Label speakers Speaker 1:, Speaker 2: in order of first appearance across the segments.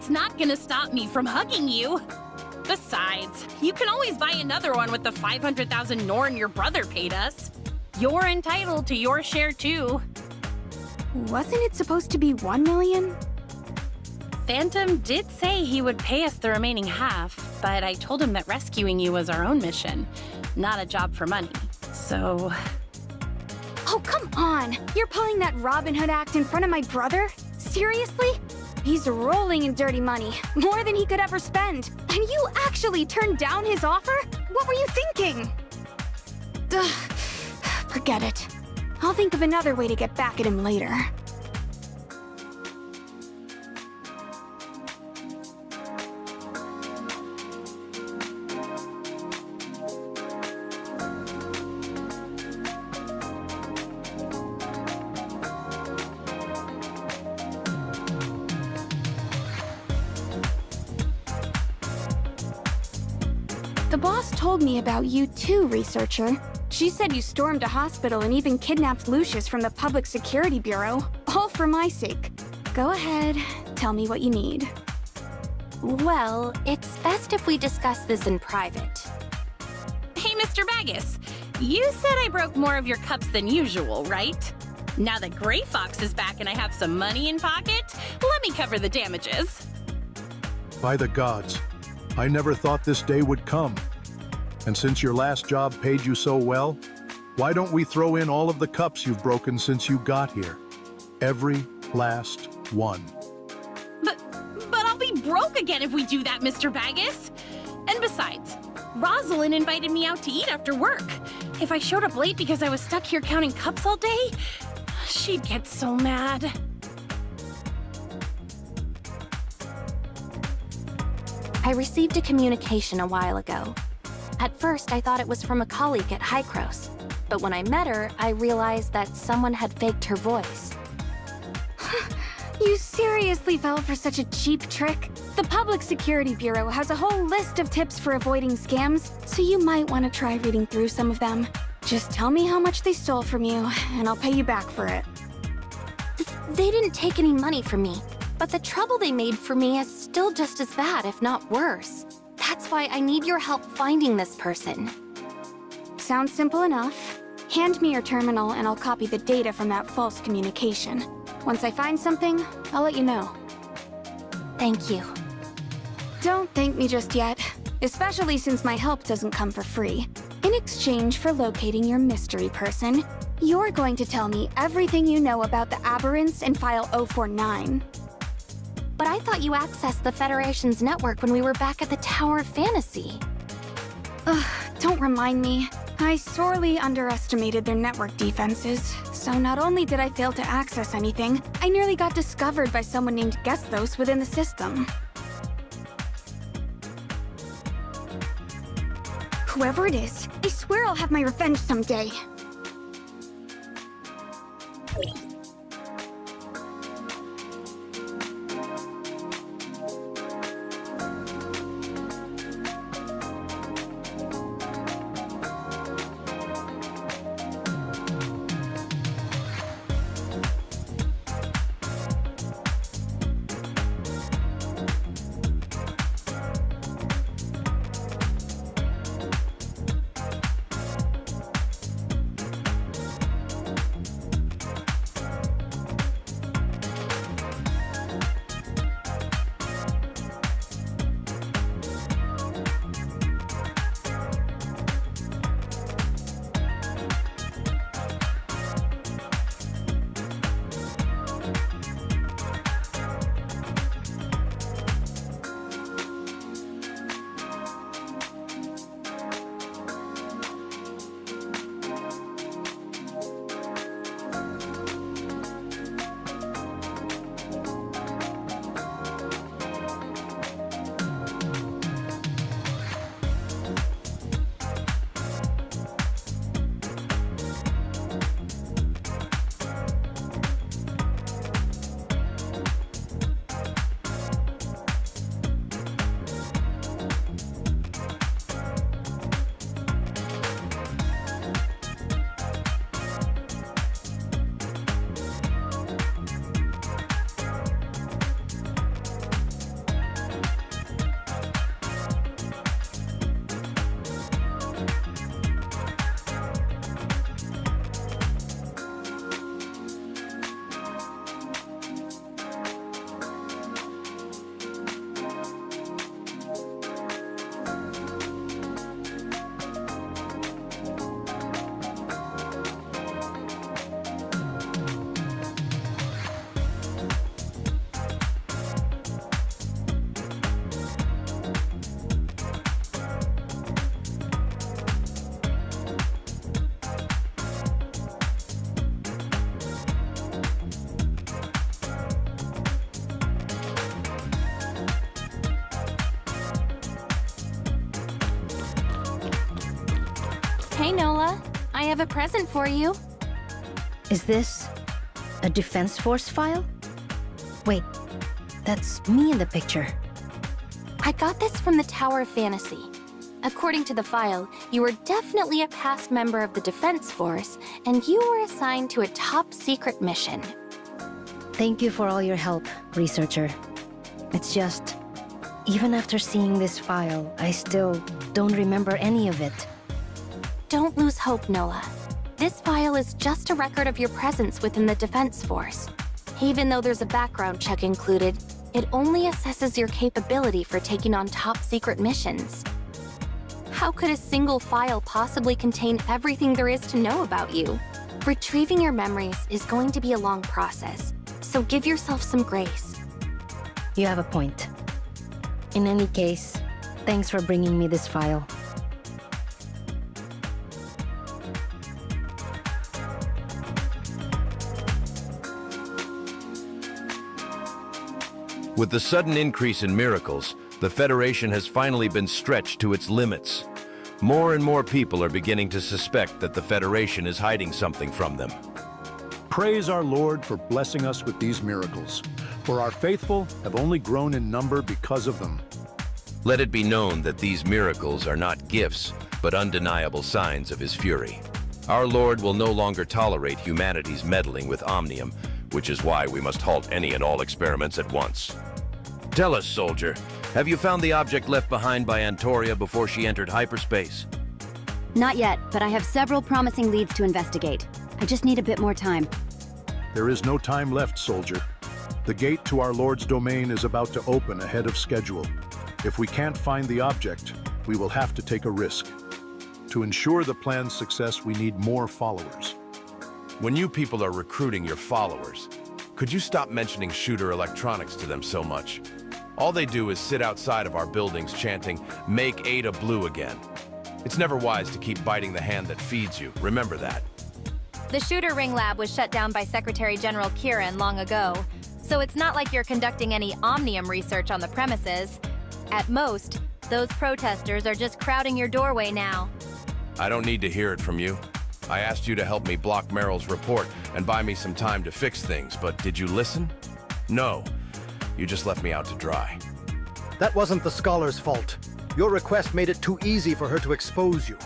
Speaker 1: it's not gonna stop me from hugging you. Besides, you can always buy another one with the 500,000 Norn your brother paid us. You're entitled to your share too.
Speaker 2: Wasn't it supposed to be 1 million?
Speaker 1: Phantom did say he would pay us the remaining half, but I told him that rescuing you was our own mission, not a job for money. So...
Speaker 2: Oh, come on! You're pulling that Robin Hood act in front of my brother? Seriously? He's rolling in dirty money, more than he could ever spend. And you actually turned down his offer? What were you thinking? Ugh, forget it. I'll think of another way to get back at him later. The boss told me about you too, researcher. She said you stormed a hospital and even kidnapped Lucius from the Public Security Bureau, all for my sake. Go ahead, tell me what you need.
Speaker 3: Well, it's best if we discuss this in private.
Speaker 1: Hey, Mr. Baggus, you said I broke more of your cups than usual, right? Now that Gray Fox is back and I have some money in pocket, let me cover the damages.
Speaker 4: By the gods, I never thought this day would come. And since your last job paid you so well, why don't we throw in all of the cups you've broken since you got here? Every last one.
Speaker 1: But I'll be broke again if we do that, Mr. Baggus. And besides, Rosalind invited me out to eat after work. If I showed up late because I was stuck here counting cups all day, she'd get so mad.
Speaker 3: I received a communication a while ago. At first, I thought it was from a colleague at Hycros, but when I met her, I realized that someone had faked her voice.
Speaker 2: You seriously fell for such a cheap trick? The Public Security Bureau has a whole list of tips for avoiding scams, so you might want to try reading through some of them. Just tell me how much they stole from you, and I'll pay you back for it.
Speaker 3: They didn't take any money from me, but the trouble they made for me is still just as bad, if not worse. That's why I need your help finding this person.
Speaker 2: Sounds simple enough. Hand me your terminal and I'll copy the data from that false communication. Once I find something, I'll let you know.
Speaker 3: Thank you.
Speaker 2: Don't thank me just yet, especially since my help doesn't come for free. In exchange for locating your mystery person, you're going to tell me everything you know about the aberrants in File 049.
Speaker 3: But I thought you accessed the Federation's network when we were back at the Tower of Fantasy.
Speaker 2: Ugh, don't remind me. I sorely underestimated their network defenses, so not only did I fail to access anything, I nearly got discovered by someone named Gesthos within the system. Whoever it is, I swear I'll have my revenge someday.
Speaker 3: Hey, Nola. I have a present for you.
Speaker 5: Is this a Defense Force file? Wait, that's me in the picture.
Speaker 3: I got this from the Tower of Fantasy. According to the file, you were definitely a past member of the Defense Force, and you were assigned to a top-secret mission.
Speaker 5: Thank you for all your help, researcher. It's just, even after seeing this file, I still don't remember any of it.
Speaker 3: Don't lose hope, Nola. This file is just a record of your presence within the Defense Force. Even though there's a background check included, it only assesses your capability for taking on top-secret missions. How could a single file possibly contain everything there is to know about you? Retrieving your memories is going to be a long process, so give yourself some grace.
Speaker 5: You have a point. In any case, thanks for bringing me this file.
Speaker 6: With the sudden increase in miracles, the Federation has finally been stretched to its limits. More and more people are beginning to suspect that the Federation is hiding something from them.
Speaker 4: Praise our Lord for blessing us with these miracles, for our faithful have only grown in number because of them.
Speaker 6: Let it be known that these miracles are not gifts, but undeniable signs of his fury. Our Lord will no longer tolerate humanity's meddling with Omnium, which is why we must halt any and all experiments at once. Tell us, soldier, have you found the object left behind by Antoria before she entered hyperspace?
Speaker 7: Not yet, but I have several promising leads to investigate. I just need a bit more time.
Speaker 4: There is no time left, soldier. The gate to our Lord's domain is about to open ahead of schedule. If we can't find the object, we will have to take a risk. To ensure the plan's success, we need more followers.
Speaker 8: When you people are recruiting your followers, could you stop mentioning shooter electronics to them so much? All they do is sit outside of our buildings chanting, "Make Ada blue again." It's never wise to keep biting the hand that feeds you. Remember that.
Speaker 9: The Shooter Ring Lab was shut down by Secretary General Kieran long ago, so it's not like you're conducting any Omnium research on the premises. At most, those protesters are just crowding your doorway now.
Speaker 8: I don't need to hear it from you. I asked you to help me block Meryl's report and buy me some time to fix things, but did you listen? No. You just left me out to dry.
Speaker 10: That wasn't the scholar's fault. Your request made it too easy for her to expose you.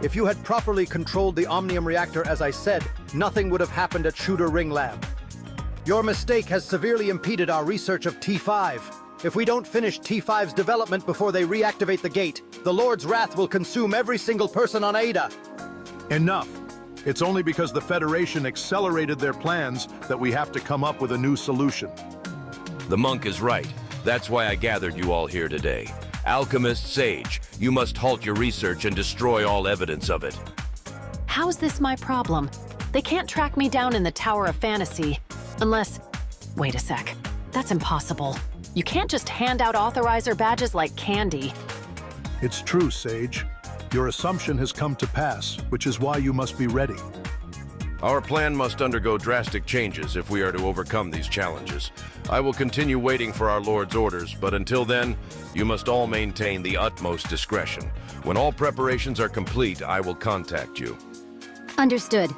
Speaker 10: If you had properly controlled the Omnium reactor as I said, nothing would have happened at Shooter Ring Lab. Your mistake has severely impeded our research of T5. If we don't finish T5's development before they reactivate the gate, the Lord's wrath will consume every single person on Ada.
Speaker 4: Enough! It's only because the Federation accelerated their plans that we have to come up with a new solution.
Speaker 6: The monk is right. That's why I gathered you all here today. Alchemist Sage, you must halt your research and destroy all evidence of it.
Speaker 11: How's this my problem? They can't track me down in the Tower of Fantasy. Unless... Wait a sec. That's impossible. You can't just hand out authorizer badges like candy.
Speaker 4: It's true, Sage. Your assumption has come to pass, which is why you must be ready.
Speaker 6: Our plan must undergo drastic changes if we are to overcome these challenges. I will continue waiting for our Lord's orders, but until then, you must all maintain the utmost discretion. When all preparations are complete, I will contact you.
Speaker 7: Understood.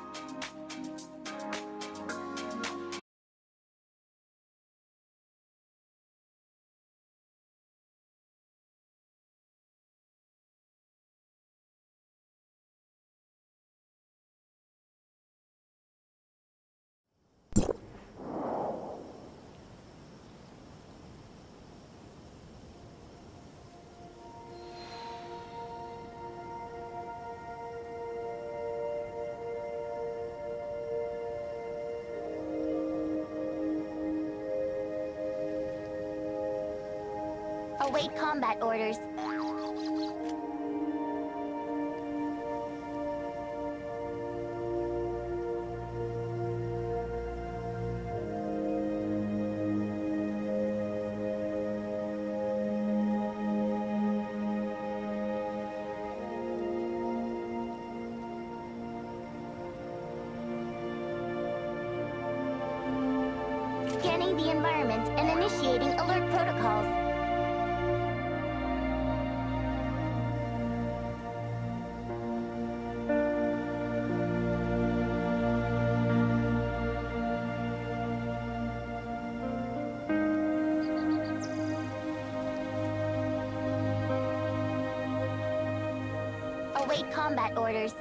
Speaker 12: Await combat orders. Scanning the environment and initiating alert protocols. await combat orders.